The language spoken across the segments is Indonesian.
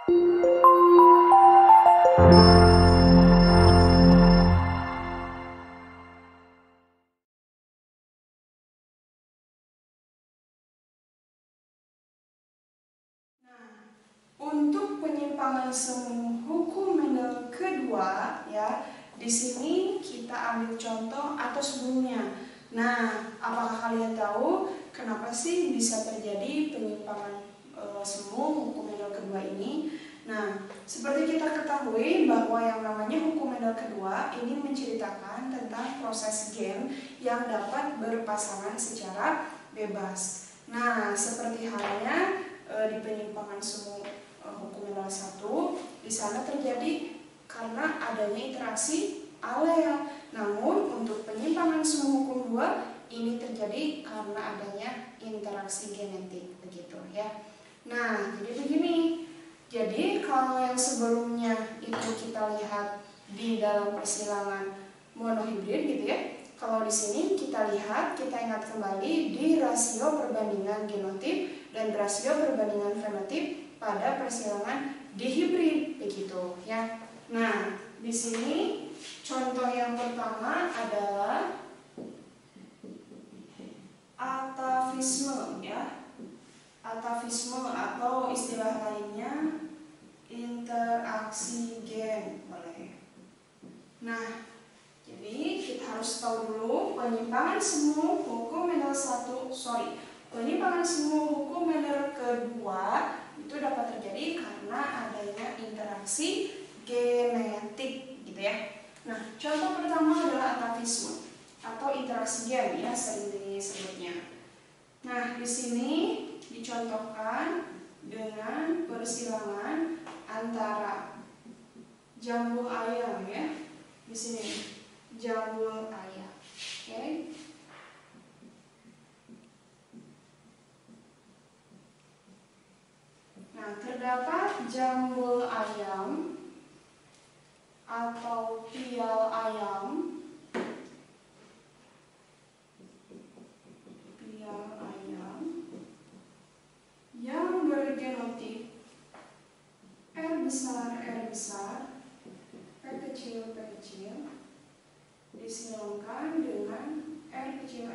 Untuk penyimpangan semu hukum Mendel kedua, ya, di sini kita ambil contoh atau sebelumnya. Nah, apakah kalian tahu kenapa sih bisa terjadi penyimpangan semu hukum Mendel kedua ini? Nah, seperti kita ketahui bahwa yang namanya hukum Mendel kedua ini menceritakan tentang proses gen yang dapat berpasangan secara bebas. Nah, seperti halnya di penyimpangan semu hukum Mendel 1, di sana terjadi karena adanya interaksi alel. Namun untuk penyimpangan semu hukum 2 ini terjadi karena adanya interaksi genetik, begitu ya. Nah, jadi begini. Jadi kalau yang sebelumnya itu kita lihat di dalam persilangan monohibrid gitu ya. Kalau di sini kita lihat, kita ingat kembali di rasio perbandingan genotip dan rasio perbandingan fenotip pada persilangan dihibrid, begitu ya. Nah, di sini contoh yang pertama adalah atavisme ya. Atavisme atau istilah lainnya interaksi gen boleh. Nah, jadi kita harus tahu dulu penyimpangan semu hukum Mendel penyimpangan semu hukum Mendel kedua itu dapat terjadi karena adanya interaksi genetik, gitu ya. Nah, contoh pertama adalah atavisme atau interaksi gen ya, sering disebutnya. Nah, di sini dicontohkan dengan persilangan antara jambul ayam ya. Di sini jambul ayam. Oke. Nah, terdapat jambul ayam atau pial ayam. Yang bergenotip R besar, P kecil, disilankan dengan R kecil,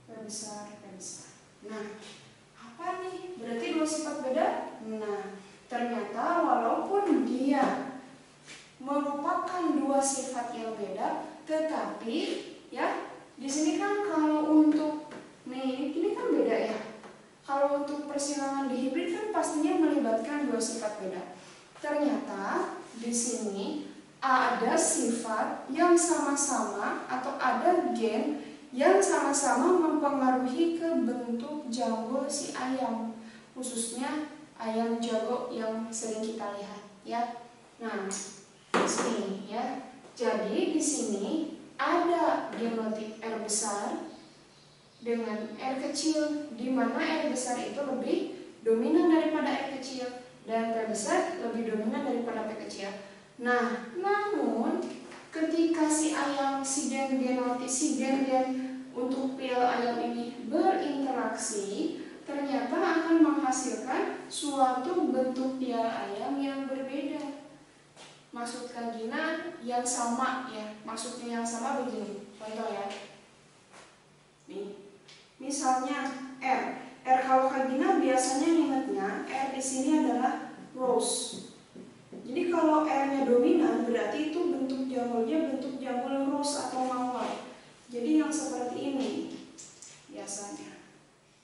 P besar. Nah, apa nih? Berarti dua sifat beda? Nah, ternyata walaupun dia merupakan dua sifat yang beda, tetapi ya, di sini kan kalau untuk ini kan beda ya. Kalau untuk persilangan dihibrid kan pastinya melibatkan dua sifat beda. Ternyata di sini ada sifat yang sama-sama atau ada gen yang sama-sama mempengaruhi ke bentuk jambul si ayam, khususnya ayam jago yang sering kita lihat ya. Nah, di sini ya. Jadi di sini ada genotip R besar dengan R kecil, di mana R besar itu lebih dominan daripada R kecil dan P besar lebih dominan daripada P kecil. Nah, namun ketika si gen untuk pial ayam ini berinteraksi, ternyata akan menghasilkan suatu bentuk pial ayam yang berbeda. Maksud Kak Gina yang sama ya, maksudnya yang sama begini. Contoh ya. Nih. Misalnya R kalau Kak Gina biasanya ingatnya R di sini adalah rose. Jadi kalau R-nya dominan berarti itu bentuk jambul rose atau mawar. Jadi yang seperti ini biasanya.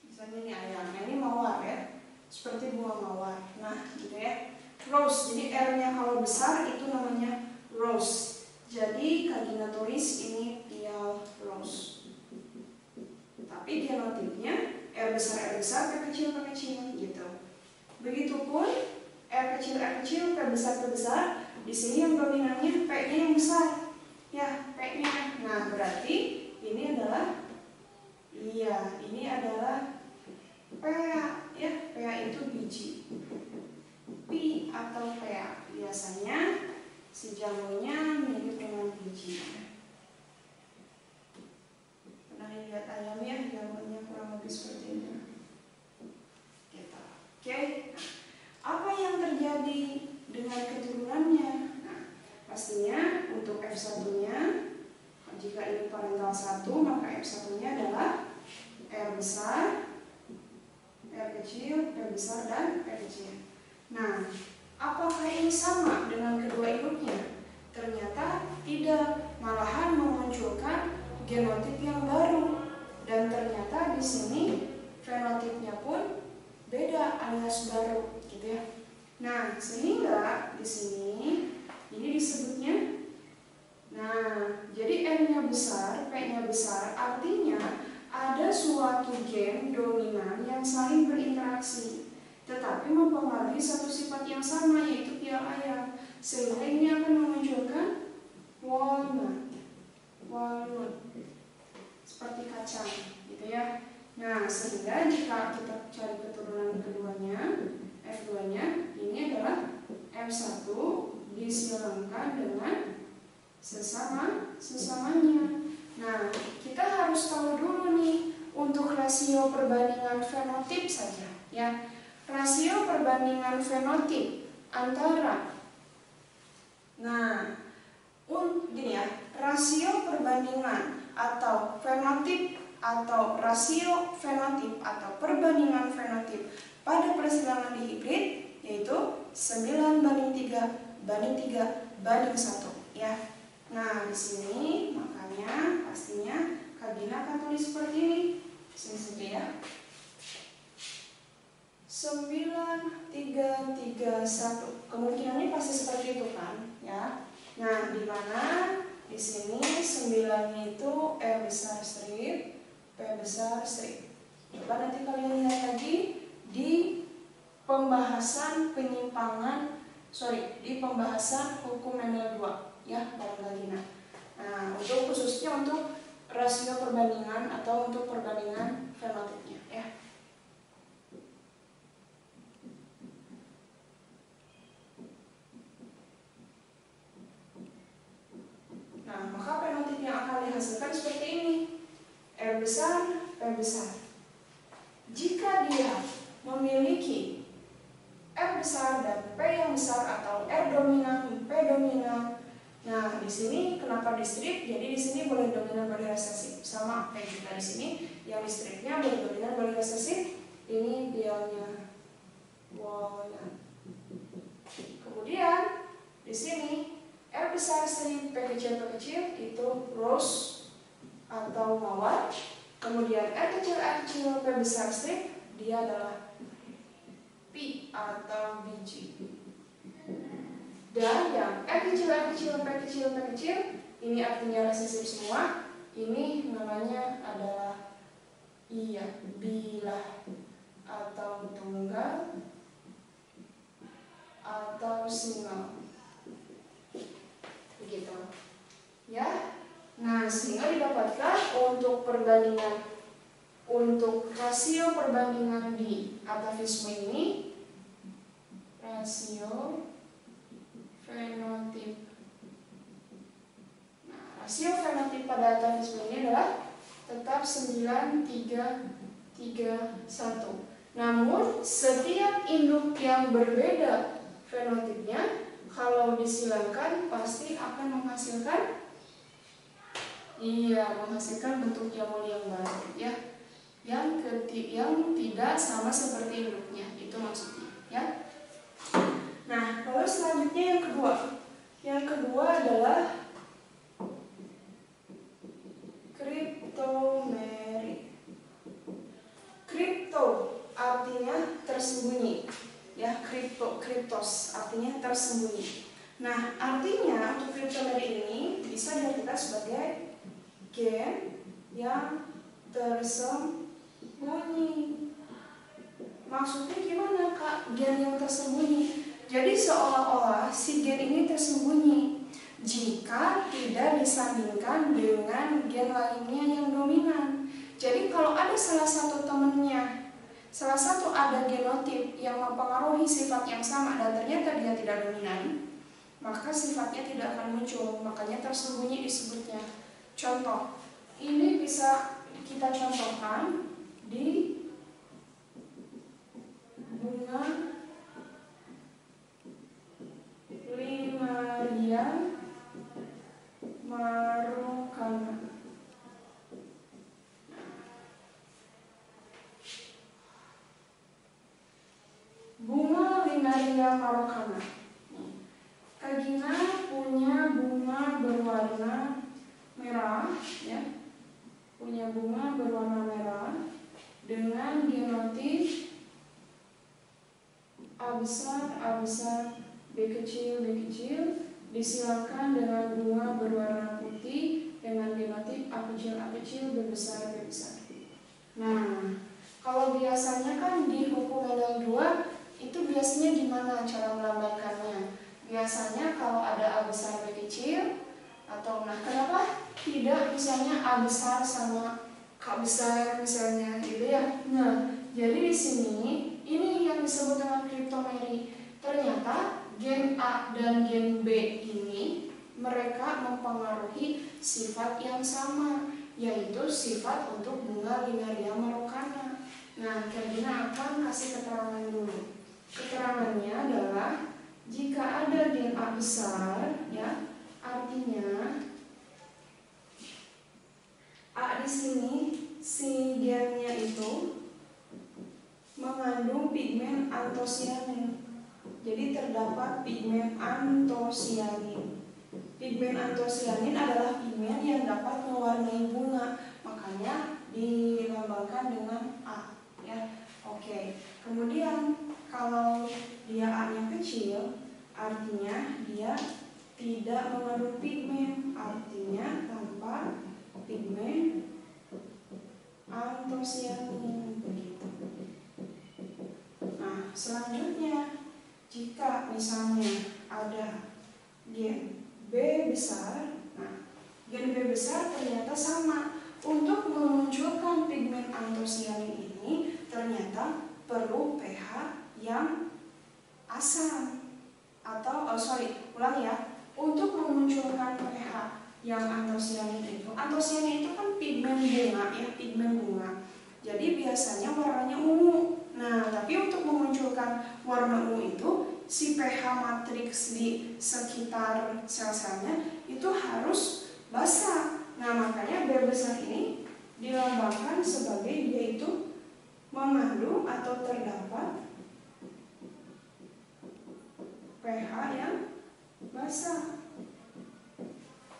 Misalnya ini ayam, ini mawar ya, seperti bunga mawar. Nah, gitu ya. Rose. Jadi R-nya kalau besar itu namanya rose. Jadi Kak Gina tulis ini pial rose. Tapi genotipnya R besar, P kecil gitu. Begitupun R kecil, P besar. Di sini yang dominannya P-nya yang besar. Ya, P-nya. Nah, berarti ini adalah PA ya. PA itu biji. Pi atau PA. Biasanya si jambulnya mirip dengan biji. Lihat ayam ya, jambulnya kurang lebih seperti ini. Gitu. Oke. Apa yang terjadi tadi dengan keturunannya. Nah, pastinya untuk F1-nya, jika ini parental 1, maka F1-nya adalah R besar, R kecil, R besar, dan R kecil. Nah, apakah ini sama dengan kedua induknya? Ternyata tidak, malahan memunculkan genotip yang baru. Dan ternyata di sini fenotipnya pun beda alias baru, gitu ya. Nah, sehingga di sini ini disebutnya, nah, jadi N-nya besar, P-nya besar, artinya ada suatu gen dominan yang saling berinteraksi, tetapi mempengaruhi satu sifat yang sama, yaitu pial ayam, sehingga ini akan memunculkan walnut, seperti kacang, gitu ya. Nah, sehingga jika kita cari keturunan keduanya, F2-nya, ini adalah F1 disilangkan dengan sesamanya. Nah, kita harus tahu dulu nih untuk rasio perbandingan fenotip saja, ya. Rasio perbandingan fenotip antara, nah, gini ya, rasio perbandingan atau fenotip atau rasio fenotip atau perbandingan fenotip pada persilangan dihibrid yaitu 9:3:3:1, ya. Nah, di sini makanya pastinya Kak Gina akan tulis seperti ini. Sini saja ya. 9:3:3:1. Kemungkinannya pasti seperti itu kan, ya. Nah, di mana di sini 9 itu R besar strip, P besar strip. Coba nanti kalian lihat lagi di pembahasan di pembahasan hukum Mendel 2, ya, bareng lagi. Nah, untuk khususnya untuk rasio perbandingan atau untuk perbandingan fenotipnya, ya. Nah, maka fenotip yang akan dihasilkan seperti ini. R besar, P besar. Jika dia memiliki R besar dan P yang besar atau R dominan, P dominan. Nah, di sini kenapa di strip? Jadi di sini boleh dominan, boleh resesif. Sama kayak kita di sini, yang di stripnya boleh dominan, boleh resesif. Ini bialnya walnut. Kemudian di sini R besar strip, P kecil itu rose atau mawar. Kemudian R kecil P besar strip, dia adalah P atau biji. Dan yang R kecil P kecil, ini artinya resesif semua. Ini namanya adalah bilah atau tunggal atau single. Begitu. Ya. Nah, sehingga didapatkan untuk perbandingan, untuk rasio perbandingan di atavisme ini, rasio fenotip. Nah, rasio fenotip pada atavisme ini adalah tetap 9:3:3:1. Namun setiap induk yang berbeda fenotipnya, kalau disilangkan pasti akan menghasilkan bentuk jamur yang baru, ya. Yang tidak sama seperti induknya, itu maksudnya, ya. Nah, lalu selanjutnya yang kedua. Yang kedua adalah kriptomeri. Kripto artinya tersembunyi, ya. Kriptos artinya tersembunyi. Nah, artinya untuk kriptomeri ini bisa diartikan sebagai gen yang tersembunyi. Maksudnya gimana, Kak? Gen yang tersembunyi. Jadi seolah-olah si gen ini tersembunyi jika tidak disandingkan dengan gen lainnya yang dominan. Jadi kalau ada salah satu temannya, salah satu ada genotip yang mempengaruhi sifat yang sama dan ternyata dia tidak dominan, maka sifatnya tidak akan muncul, makanya tersembunyi disebutnya. Contoh, ini bisa kita contohkan di bunga Linaria marokana. Kak Gina punya bunga berwarna merah, ya, punya bunga berwarna merah dengan genotif A besar, B kecil, disilakan dengan bunga berwarna putih dengan genotif A kecil, B besar. Nah, kalau biasanya kan di hukum model 2 itu biasanya gimana cara melambangkannya? Biasanya kalau ada A besar, B kecil, atau nah kenapa tidak misalnya A besar sama K besar misalnya gitu ya. Nah, jadi di sini ini yang disebut dengan kriptomeri. Ternyata gen A dan gen B ini mereka mempengaruhi sifat yang sama, yaitu sifat untuk bunga Linaria marokana. Nah, Kak Gina akan kasih keterangan dulu. Keterangannya adalah jika ada gen A besar, ya, artinya A di sini si gennya itu mengandung pigmen antosianin. Jadi terdapat pigmen antosianin. Pigmen antosianin adalah pigmen yang dapat mewarnai bunga, makanya dilambangkan dengan A, ya. Oke. Kemudian kalau dia A-nya kecil, artinya dia tidak mengandung pigmen, artinya tanpa pigmen antosianin begitu. Nah, selanjutnya jika misalnya ada gen B besar, nah gen B besar ternyata sama. Untuk memunculkan pigmen antosianin ini ternyata perlu pH yang asam atau ulangi ya. Untuk memunculkan pH yang antosianin itu kan pigmen bunga, ya, pigmen bunga. Jadi biasanya warnanya ungu. Nah, tapi untuk memunculkan warna ungu itu si pH matriks di sekitar sel-selnya itu harus basah. Nah, makanya B besar ini dilambangkan sebagai dia itu mengandung atau terdapat pH yang basah.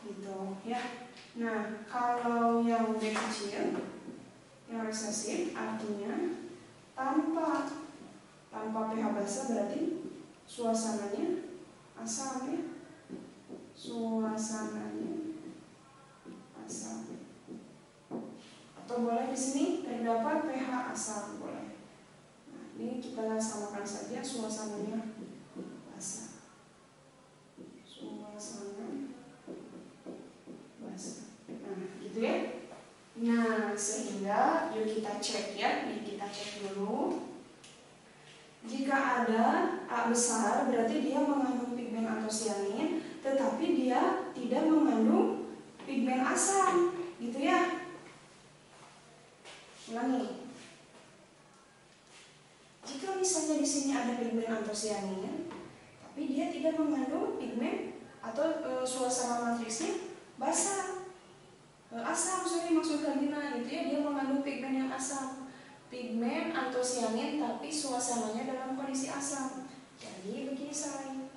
Gitu, ya. Nah, kalau yang B kecil, yang resesif artinya tanpa pH basah berarti suasananya asam, ya. Suasananya asam. Atau boleh di sini terdapat pH asam, boleh. Nah, ini kita samakan saja suasananya basah. Suasana basah. Nah, gitu ya. Nah, sehingga yuk kita cek ya. Kita cek dulu. Jika ada A besar berarti dia mengandung pigmen antosianin, tetapi dia tidak mengandung pigmen asam, gitu ya. Ulangi. Jika misalnya di sini ada pigmen antosianin, tapi dia tidak mengandung pigmen atau suasana matriksnya basah, asam, maksud Kak Gina, gitu ya. Dia mengandung pigmen yang asam, pigmen antosianin, tapi suasananya dalam kondisi asam. Jadi begini say,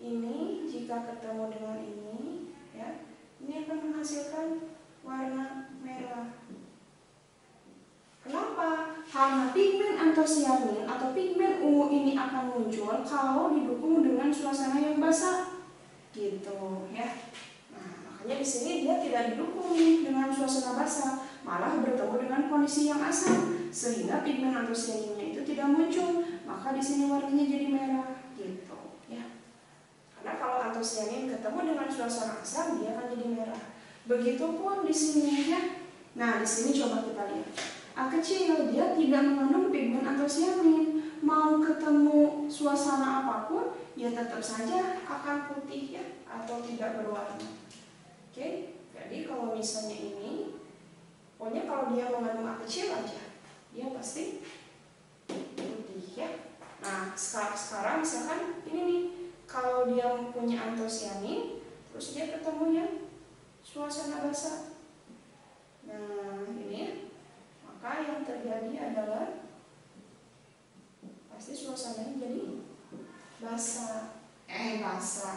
ini jika ketemu dengan ini, ya, ini akan menghasilkan warna merah. Kenapa? Karena pigmen antosianin atau pigmen ungu ini akan muncul kalau didukung dengan suasana yang basah, gitu ya. Nah, makanya di sini dia tidak didukung dengan suasana basah, malah bertemu dengan kondisi yang asam, sehingga pigmen antosianinnya itu tidak muncul. Maka di sini warnanya jadi merah, gitu ya. Karena kalau antosianin ketemu dengan suasana asam, dia akan jadi merah. Begitupun di sini ya. Nah, di sini coba kita lihat. A kecil dia tidak mengandung pigmen antosianin, mau ketemu suasana apapun ya tetap saja akan putih ya, atau tidak berwarna. Oke, jadi kalau misalnya ini, pokoknya kalau dia mengandung A kecil aja, dia pasti putih ya. Nah, sekarang misalkan ini nih, kalau dia punya antosianin, terus dia ketemu ya suasana basah. Nah, ini ya. Maka yang terjadi adalah pasti suasananya jadi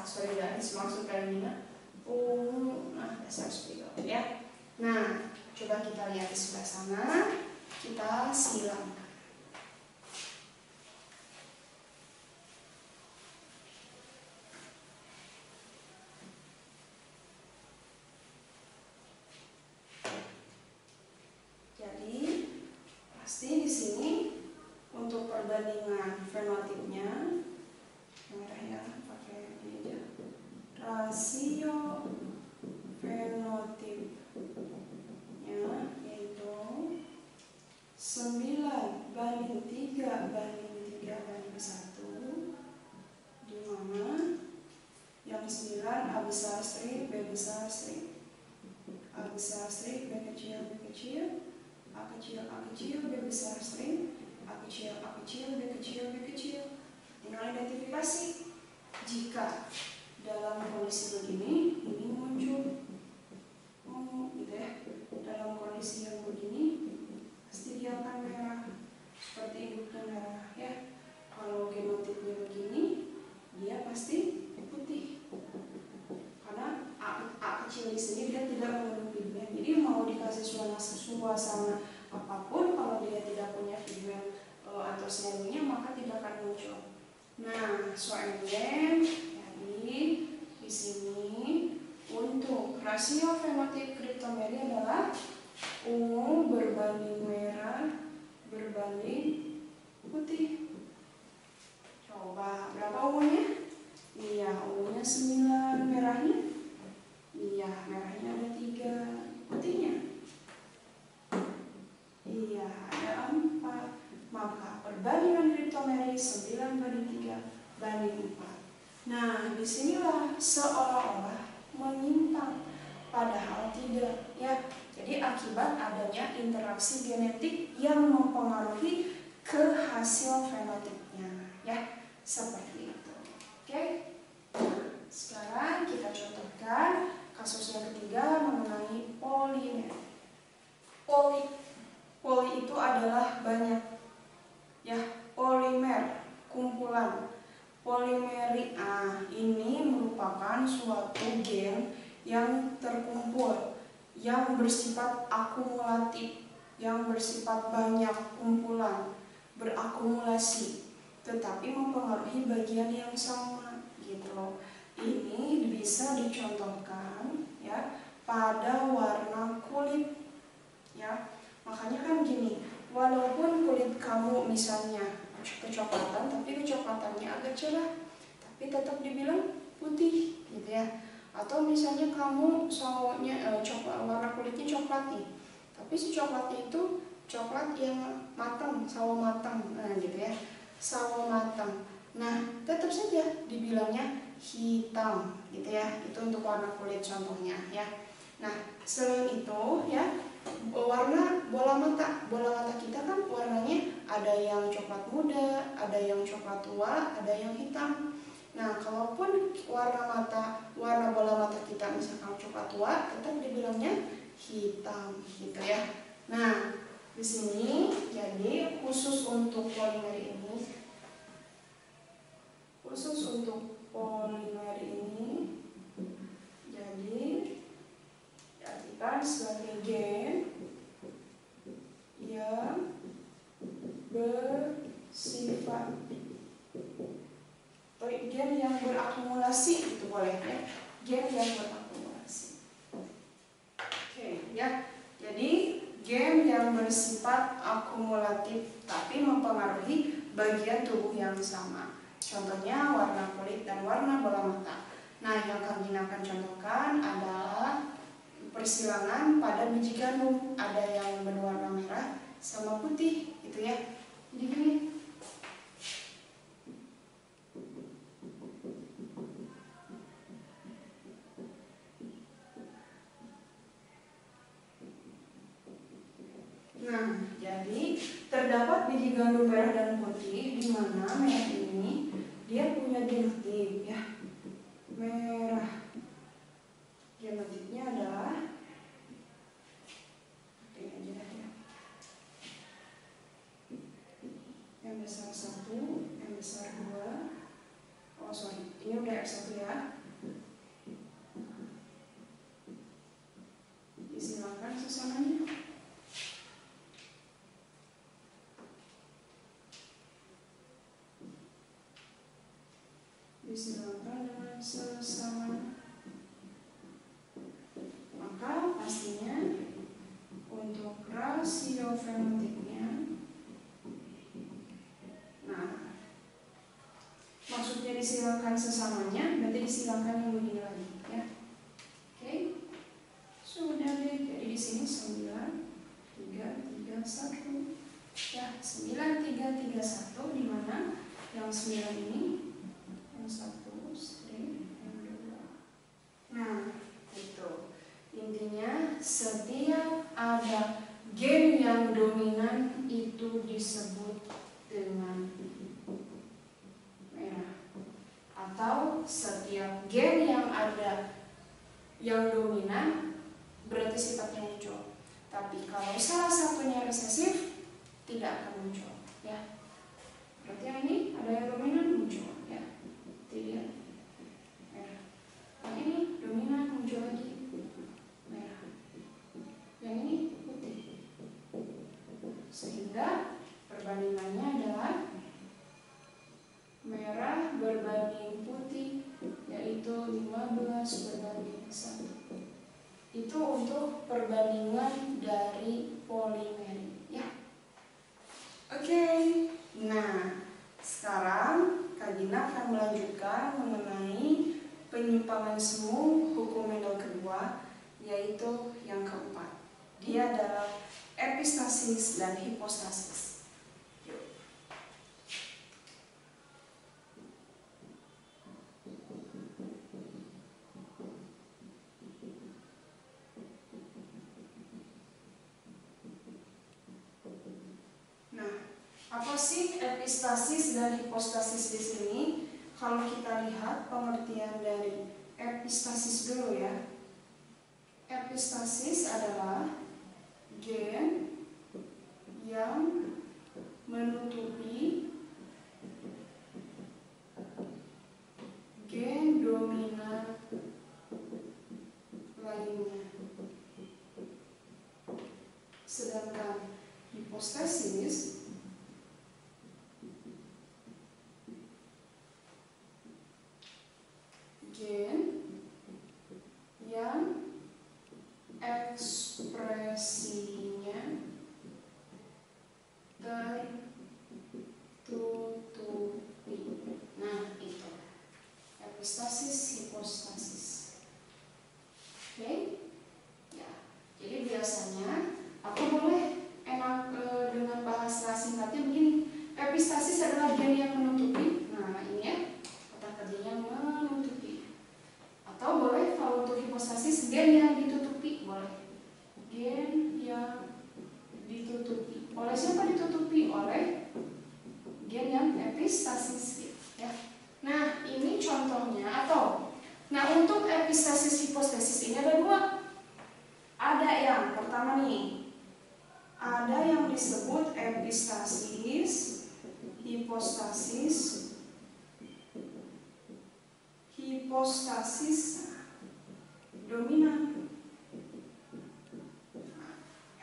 sorry guys, maksud kalian ungu. Nah, dasar spidol ya. Nah, coba kita lihat di sebelah sana, kita silang. Jadi, pasti di sini untuk perbandingan fenotipnya, merah ya, pakai ini aja. Rasio fenotipnya yaitu 9:3:1, di mana yang 9 A besar strip, B besar strip, A besar strip, B kecil, B kecil, A kecil, A kecil, B besar strip, A kecil, A kecil, B kecil, B kecil. Tinggal identifikasi. Jika dalam kondisi begini, ini muncul gitu ya. Dalam kondisi yang begini, pasti dia akan merah, seperti induknya merah ya. Kalau genotipnya begini, dia pasti putih. Karena A kecil di sini dia tidak mengandung pigmen. Jadi mau dikasih suasana apapun, kalau dia tidak punya pigmen atau cyanidnya, maka tidak akan muncul. Nah, soalnya jadi di sini untuk rasio fenotip kriptomeria adalah ungu berbanding merah berbanding putih. Coba berapa ungunya? Iya, ungunya 9, merahnya? Iya, merahnya ada 3, putihnya? Iya, ada 4. Maka perbandingan kriptomeria 9:3:4. Nah, disinilah seolah-olah menyimpang, padahal tidak ya. Jadi akibat adanya interaksi genetik yang mempengaruhi ke hasil fenotipnya ya, seperti itu. Oke. Nah, sekarang kita contohkan kasus yang ketiga mengenai polimer. Poli itu adalah banyak ya, polimer, kumpulan. Polimeri ini merupakan suatu gen yang terkumpul, yang bersifat akumulatif, yang bersifat banyak kumpulan, berakumulasi, tetapi mempengaruhi bagian yang sama gitu loh. Ini bisa dicontohkan ya pada warna kulit ya. Makanya kan gini, walaupun kulit kamu misalnya kecoklatan, tapi kecoklatannya agak cerah, tapi tetap dibilang putih gitu ya. Atau misalnya kamu sawonya warna kulitnya coklat nih, tapi si coklatnya itu coklat yang matang, sawo matang, nah gitu ya, sawo matang. Nah, tetap saja dibilangnya hitam gitu ya. Itu untuk warna kulit contohnya ya. Nah, selain itu ya, warna bola mata kita kan warnanya ada yang coklat muda, ada yang coklat tua, ada yang hitam. Nah, kalaupun warna bola mata kita misalkan coklat tua, tetap dibilangnya hitam gitu ya. Nah, di sini jadi khusus untuk polimer ini jadi diartikan sebagai gen yang bersifat atau gen yang berakumulasi, itu boleh ya, gen yang berakumulasi. Oke ya, jadi gen yang bersifat akumulatif tapi mempengaruhi bagian tubuh yang sama. Contohnya warna kulit dan warna bola mata. Nah, yang kami akan contohkan adalah persilangan pada biji gandum, ada yang berwarna merah sama putih gitu ya. Jadi gini. Nah, jadi terdapat biji gandum merah dan putih, di mana merah ini dia punya genotip ya. Merah genotipnya adalah ini aja ya. Yang besar 1, yang besar 2, disilangkan dengan sesama. Maka pastinya untuk rasio fenotiknya, nah maksudnya disilangkan sesamanya, berarti disilangkan yang begini lagi ya. Oke, sudah deh. Jadi di sini 9, 3, 3, 1 ya, 9, 3, 3, 1, di mana yang 9 ini yang 1 string, yang 2. Nah, itu intinya setiap ada gen yang dominan itu disebut dengan merah, atau setiap gen yang ada yang dominan berarti sifatnya muncul. Tapi kalau salah satunya resesif tidak akan muncul ya. Berarti yang ini ada yang dominan muncul ya. Tidak merah. Yang ini dominan muncul lagi merah. Yang ini putih. Sehingga perbandingannya adalah merah berbanding putih, yaitu 15 berbanding 1. Itu untuk perbandingan dari polimerik ya. Oke. Nah, sekarang Kak Gina akan melanjutkan mengenai penyimpangan semu hukum Mendel kedua, yaitu yang keempat. Dia adalah epistasis dan hipostasis. Apa sih epistasis dan hipostasis di sini? Kalau kita lihat pengertian dari epistasis dulu ya. Epistasis adalah gen yang menutupi gen dominan lainnya. Sedangkan hipostasis gen yang ekspresinya tertutupi. Nah, itu epistasis, hipostasis. Oke? Ya. Jadi biasanya aku boleh enak dengan bahasa singkatnya begini. Epistasis adalah gen yang menutupi. Nah, ini ya. Kata kerjanya menutupi. Atau boleh kalau untuk hipostasis gen yang ditutupi, boleh. Gen yang ditutupi. Oleh siapa ditutupi? Oleh gen yang epistasis ya. Nah, ini contohnya atau untuk epistasis hipostasis ini ada dua. Ada yang pertama nih. Ada yang disebut epistasis, hipostasis dominan.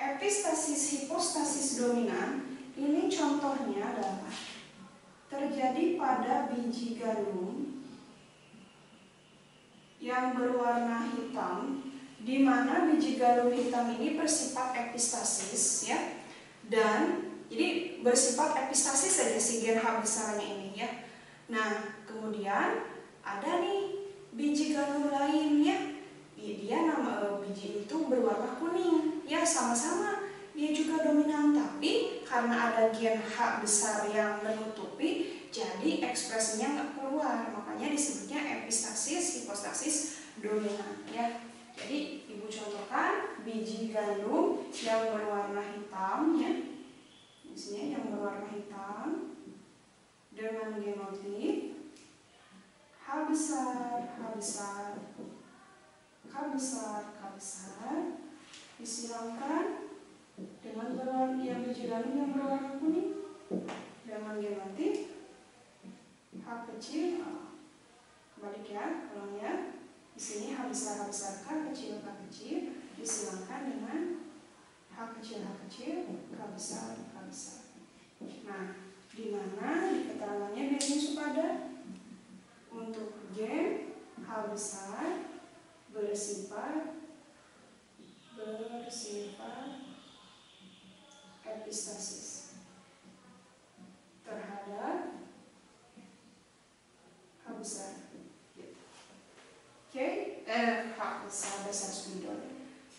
Epistasis hipostasis dominan ini contohnya adalah terjadi pada biji gandum yang berwarna hitam, di mana biji gandum hitam ini bersifat epistasis ya, dan jadi bersifat epistasis saja si gen H besarnya ini ya. Nah, kemudian ada nih biji gandum lainnya, dia nama biji itu berwarna kuning ya, sama-sama dia juga dominan, tapi karena ada gen H besar yang menutupi, jadi ekspresinya nggak keluar, makanya disebutnya epistasis hipostasis dominan ya. Jadi ibu contohkan biji gandum yang berwarna hitam ya, misalnya yang berwarna hitam dengan genotip H besar, H besar, K besar, K besar, disilangkan dengan berwarna yang biji gandum yang berwarna kuning dengan genotip H kecil, kembali ya, ulangnya. Di sini H besar, K kecil, K kecil, disilangkan dengan H kecil, K besar, K besar. Nah, di mana di keterangannya biasanya suka ada untuk besar bersifat epistasis terhadap H besar. Oke, H besar dasar sumber.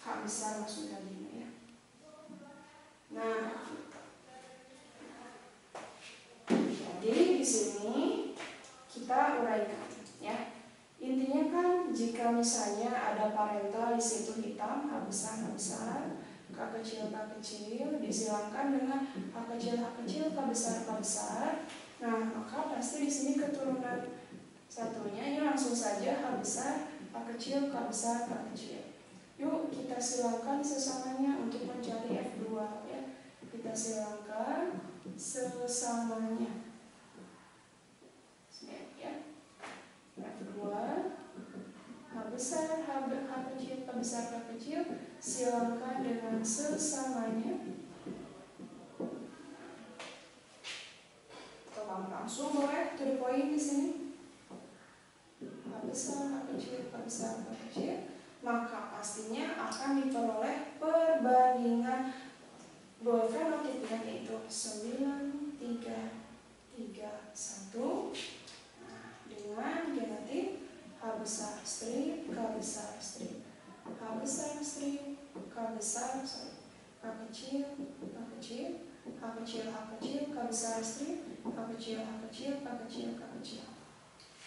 H besar maksudnya gini ya. Nah, jadi di sini kita uraikan ya. Intinya kan jika misalnya ada parental di situ hitam, H besar, K kecil, disilangkan dengan H kecil, K besar. Nah, maka pasti di sini keturunan satunya ini langsung saja H besar, K kecil, K besar, K kecil. Yuk kita silangkan sesamanya untuk mencari F2 ya. Kita silangkan sesamanya. Ya. F2 H besar, H kecil, K besar, K kecil, silangkan dengan sesamanya. Atau langsung boleh to the point di sini. H besar, H kecil, K besar, K kecil, maka pastinya akan diperoleh perbandingan dua fenotipnya yaitu 9, 3, 3, 1 dengan genotip H besar strip, K besar strip, H besar strip, K besar K kecil, K kecil, H kecil, H kecil, K besar strip, K kecil, H kecil, K kecil, K kecil.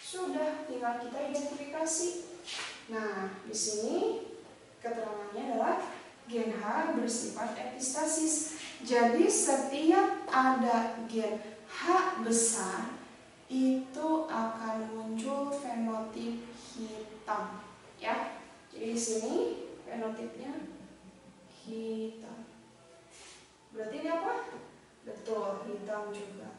Sudah, tinggal kita identifikasi. Nah, di sini keterangannya adalah gen H bersifat epistasis. Jadi setiap ada gen H besar itu akan muncul fenotip hitam, ya. Jadi di sini fenotipnya hitam. Berarti ini apa? Betul, hitam juga.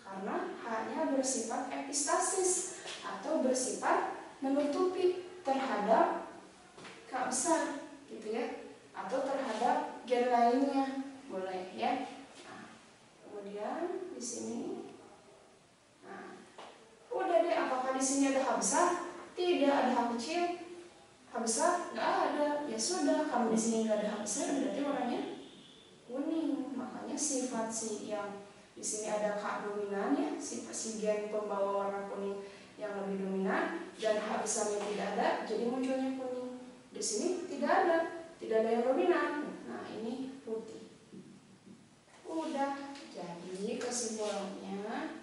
Karena H-nya bersifat epistasis atau bersifat menutupi terhadap K besar, gitu ya, atau terhadap gen lainnya, boleh ya. Nah, kemudian di sini, nah, udah deh. Apakah di sini ada H besar? Tidak ada H kecil. H besar nggak ada. Ya sudah, kalau di sini nggak ada H besar, berarti warnanya kuning. Makanya sifat si yang di sini ada K dominan ya, si gen pembawa warna kuning yang lebih dominan, dan H besarnya tidak ada, jadi munculnya kuning. Di sini tidak ada yang dominan. Nah, ini putih. Udah, jadi kesimpulannya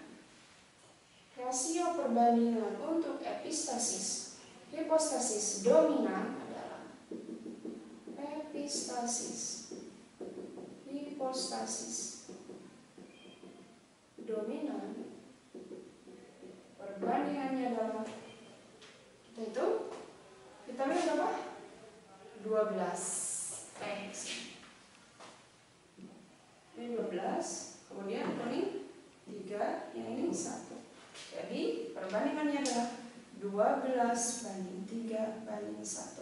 rasio perbandingan untuk epistasis hipostasis dominan adalah epistasis hipostasis dominan perbandingannya adalah kita lihat berapa? 12 ini 12, kemudian kuning 3, yang ini 1. Jadi perbandingannya adalah 12 banding 3 banding 1,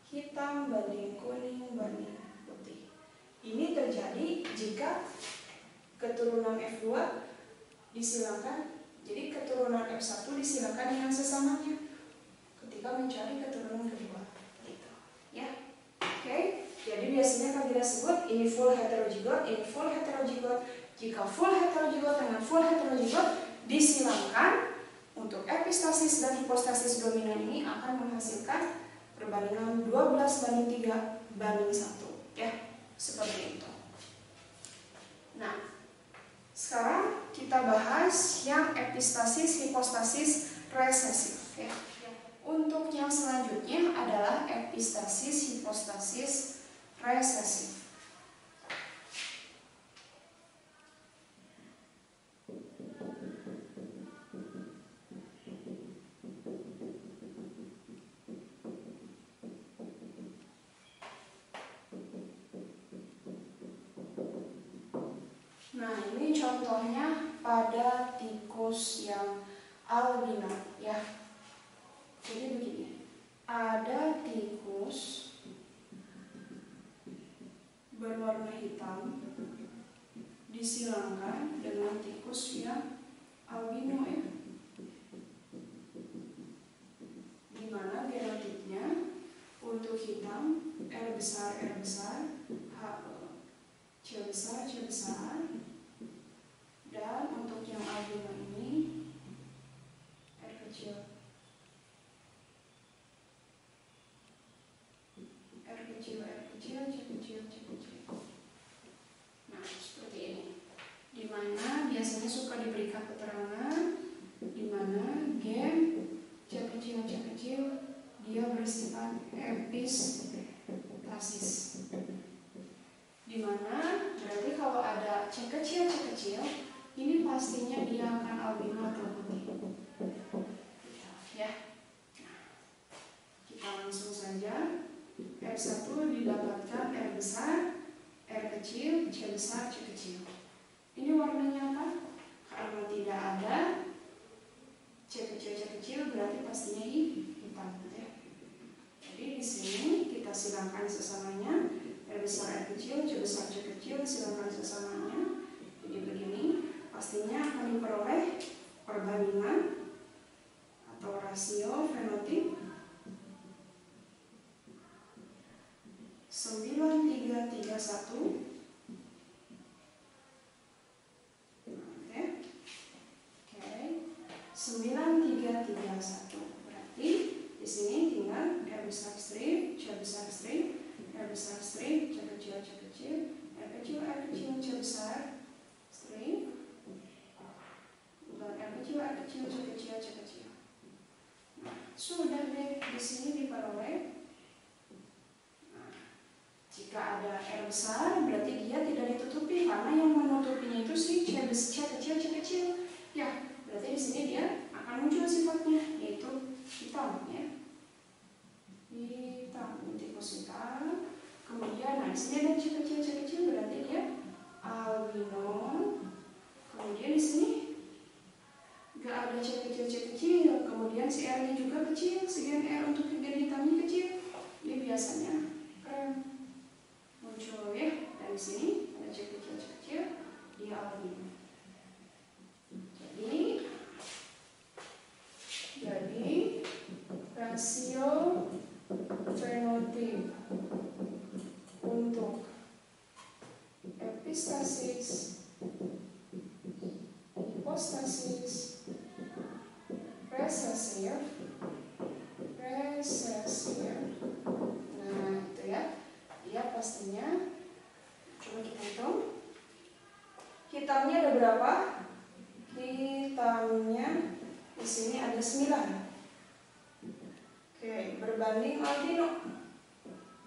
hitam banding kuning banding putih. Ini terjadi jika keturunan F2 disilangkan, jadi keturunan F1 disilangkan dengan sesamanya ketika mencari keturunan kedua, gitu ya. Oke, jadi biasanya kan kita sebut ini full heterozigot, ini full heterozigot. Jika full heterozigot dengan full heterozigot disilangkan, untuk epistasis dan hipostasis dominan ini akan menghasilkan perbandingan 12 banding 3 banding 1 ya, seperti itu. Nah, sekarang kita bahas yang epistasis hipostasis resesif ya. Untuk yang selanjutnya adalah epistasis hipostasis resesif. Nah, ini contohnya pada tikus yang albino ya. Jadi begini, ada tikus berwarna hitam disilangkan dengan tikus yang albino ya. besar, R besar, C besar, C besar. Dan untuk yang albino ini R kecil, R kecil, R kecil, C kecil, C kecil. Nah, seperti ini. Dimana biasanya suka diberikan keterangan dimana gen C kecil, C kecil dia bersifat epistasis. Dimana berarti kalau ada C kecil, C kecil, ini pastinya dia akan albino atau putih. Ya. Kita langsung saja. R1 didapatkan R besar, R kecil, C besar, C kecil. Ini warnanya apa? Karena tidak ada C kecil, C kecil berarti pastinya hitam, ya. Jadi di sini kita silakan sesamanya. R besar, R kecil, C besar, C kecil, silakan sesamanya. Jadi begini, pastinya akan diperoleh perbandingan atau rasio fenotip 9331. Oke. 9331. Berarti di sini tinggal R besar strip, C besar strip, R besar strip, C kecil, C kecil, R kecil, R kecil, C besar strip, dan R kecil, R kecil, C kecil, C kecil. Nah, sudah deh di sini diperoleh. Nah, jika ada R besar berarti dia tidak ditutupi karena yang menutupinya itu si C kecil, C kecil. Ya, berarti di sini dia akan muncul sifatnya yaitu hitam, ya. Hitam, tikus hitam. Kemudian, nah di sini ada C kecil, C kecil berarti dia albino. Kemudian di sini nggak ada C kecil, C kecil. Kemudian si R-nya juga kecil, si gen R untuk gen hitamnya kecil. Ini biasanya krem muncul, ya. Dan di sini ada C kecil, C kecil, dia albino. Jadi rasio fenotip untuk epistasis, hipostasis, resesif. Nah, itu ya. Dia pastinya coba kita hitung. Hitamnya ada berapa? Hitamnya di sini ada 9. Oke, berbanding albino.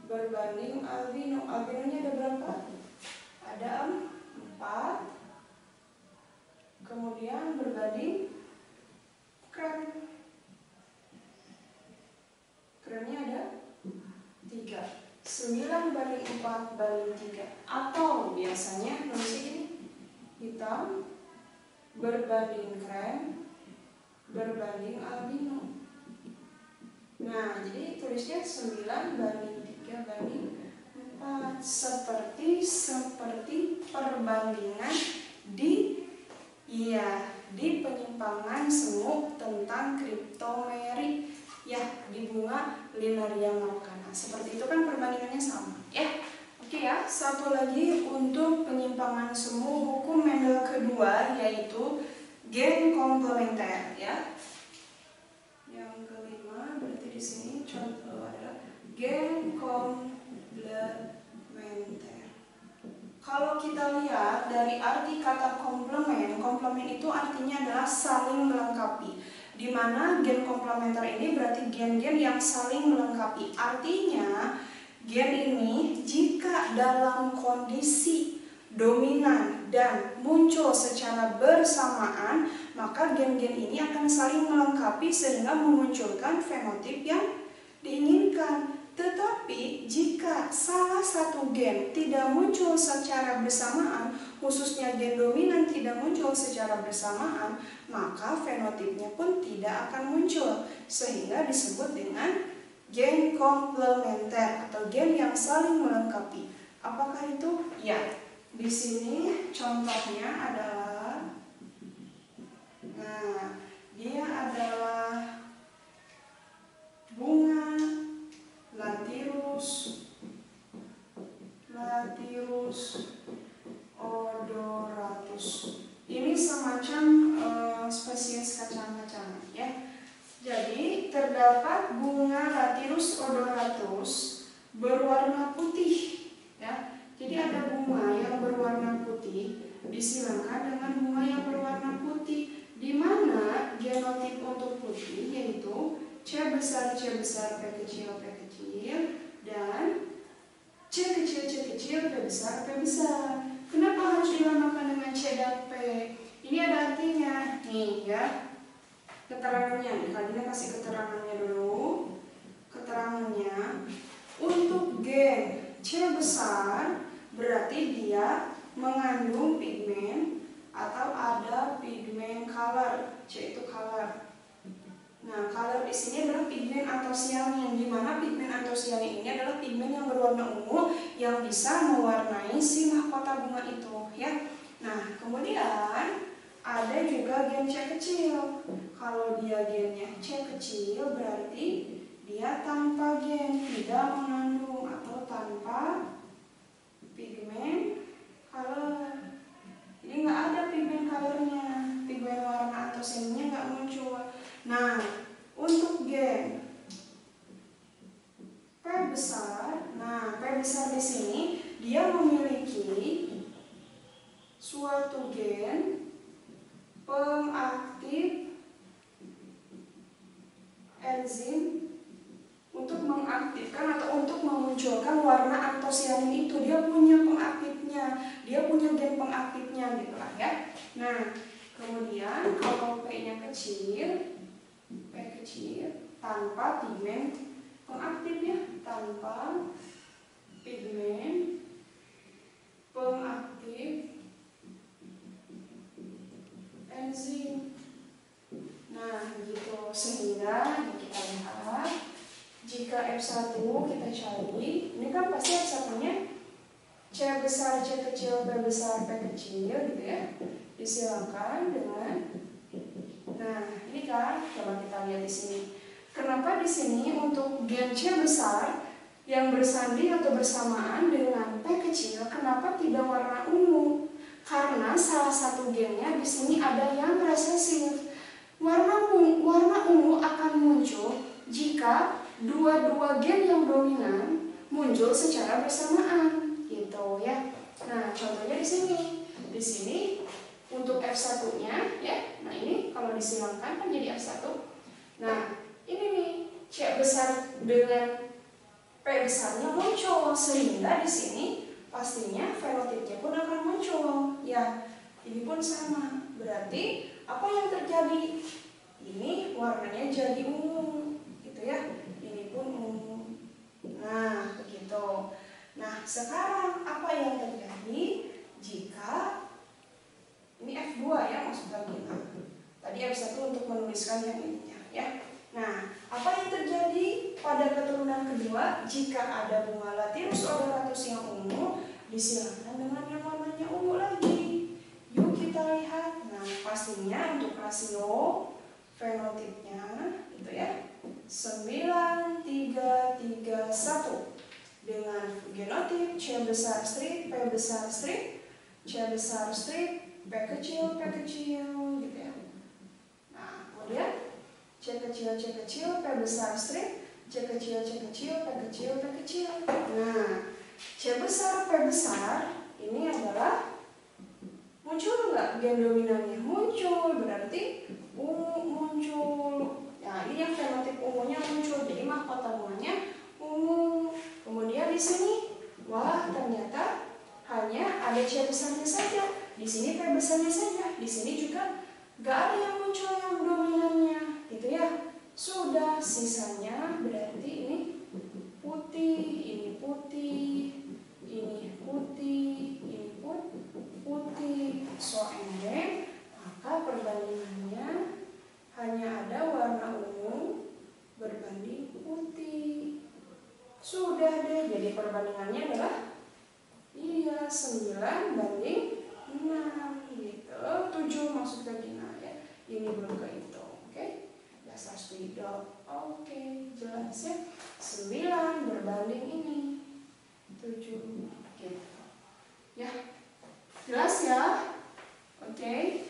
Berbanding albino. Albinonya ada berapa? Ada 4. Kemudian berbanding krem. Kremnya ada 3. 9 banding 4 banding 3. Atau biasanya nulis ini hitam berbanding krem berbanding albino. Nah, jadi tulisnya 9 banding 3 banding 4. Seperti perbandingan di penyimpangan semu tentang kriptomeri, ya, di bunga Linaria marcana. Seperti itu kan perbandingannya sama, ya. Oke ya, satu lagi untuk penyimpangan semu hukum Mendel kedua yaitu gen komplementer, ya. Yang kelima berarti di sini contoh adalah gen komplementer. Kalau kita lihat dari arti kata komplement, komplement itu artinya adalah saling melengkapi. Di mana gen komplementer ini berarti gen-gen yang saling melengkapi. Artinya gen ini jika dalam kondisi dominan dan muncul secara bersamaan, maka gen-gen ini akan saling melengkapi sehingga memunculkan fenotip yang diinginkan. Tetapi jika salah satu gen tidak muncul secara bersamaan, khususnya gen dominan tidak muncul secara bersamaan, maka fenotipnya pun tidak akan muncul, sehingga disebut dengan gen komplementer atau gen yang saling melengkapi. Apakah itu? Ya. Di sini contohnya adalah, nah, dia adalah bunga Lathyrus terdapat bunga Lathyrus odoratus berwarna putih, ya. Jadi ada bunga yang berwarna putih disilangkan dengan bunga yang berwarna putih, di mana genotip untuk putih yaitu C besar, P kecil, dan C kecil, P besar. Kenapa harus dilambangkan dengan C dan P? Ini ada artinya, nih ya. Keterangannya, Kadina kasih keterangannya dulu. Keterangannya, untuk gen C besar berarti dia mengandung pigmen atau ada pigmen color. C itu color. Nah, color di sini adalah pigmen antosianin, di mana pigmen antosianin ini adalah pigmen yang berwarna ungu yang bisa mewarnai si mahkota bunga itu, ya. Nah, kemudian ada juga gen C kecil. Kalau dia gennya C kecil berarti dia tanpa gen, tidak mengandung atau tanpa pigmen color. Jadi nggak ada pigmen colornya, pigmen warna antosianinnya nggak muncul. Nah, untuk gen P besar, P besar di sini dia memiliki suatu gen pengaktif enzim untuk mengaktifkan atau untuk memunculkan warna antosianin itu. Dia punya pengaktifnya, dia punya gen pengaktifnya gitu lah ya. Nah, kemudian kalau P-nya kecil, P kecil tanpa pigmen pengaktifnya, tanpa pigmen pengaktif enzim. Nah, begitu. Sehingga kita lihat jika F1 kita cari, ini kan pasti F1-nya C besar, C kecil, P besar, P kecil gitu ya. Disilangkan dengan, nah ini kan coba kita lihat di sini. Kenapa di sini untuk gen C besar yang bersanding atau bersamaan dengan P kecil, kenapa tidak warna ungu? Karena salah satu gennya di sini ada yang resesif. Warna ungu akan muncul jika dua gen yang dominan muncul secara bersamaan, gitu ya. Nah, contohnya di sini. Di sini untuk F1-nya ya. Nah, ini kalau disilangkan kan jadi F1. Nah, ini nih C besar dengan P besarnya muncul, sehingga di sini pastinya fenotipnya pun akan muncul. Ya, ini pun sama. Berarti apa yang terjadi? Ini warnanya jadi ungu, gitu ya. Ini pun ungu. Nah, begitu. Nah, sekarang apa yang terjadi jika ini F2 ya maksudnya kita. Tadi F1 untuk menuliskan yang ininya ya. Nah, apa yang terjadi pada keturunan kedua jika ada bunga Lathyrus odoratus yang ungu disilangkan dengan yang warnanya ungu lagi? Yuk kita lihat. Nah, pastinya untuk rasio fenotipnya itu ya 9:3:1 dengan genotip C besar strip, P besar strip, C besar strip, P kecil gitu ya. Nah, kemudian C kecil, P besar strip, C kecil, P kecil. Nah, C besar, P besar ini adalah muncul nggak gen dominannya? Muncul, berarti ungu muncul. Nah, ini yang fenotip ungunya muncul, jadi mahkota bunganya ungu. Kemudian di sini, wah ternyata hanya ada C besarnya saja. Di sini P besarnya saja. Di sini juga nggak ada yang muncul yang dominannya, gitu ya. Sudah, sisanya berarti ini putih, ini putih, ini putih, ini pun putih. So ending, maka perbandingannya hanya ada warna ungu berbanding putih. Sudah deh, jadi perbandingannya adalah 9:6 gitu. 7 maksudnya Gina ya. Ini belum ke itu, oke? Dasar spidol. Oke, jelas ya. 9 berbanding ini 7 gitu. Ya. Jelas ya? Oke.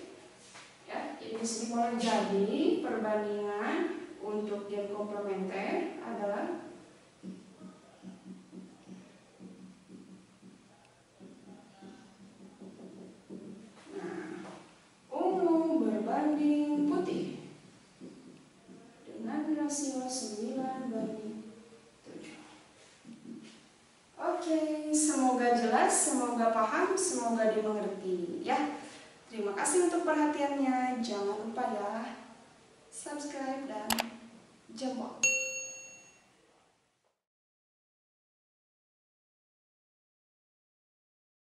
Ya, jadi di sini mulai jadi perbandingan untuk gen rasio 9 banding 7. Oke, semoga jelas, semoga paham, semoga dimengerti ya. Terima kasih untuk perhatiannya. Jangan lupa ya, subscribe dan jempol.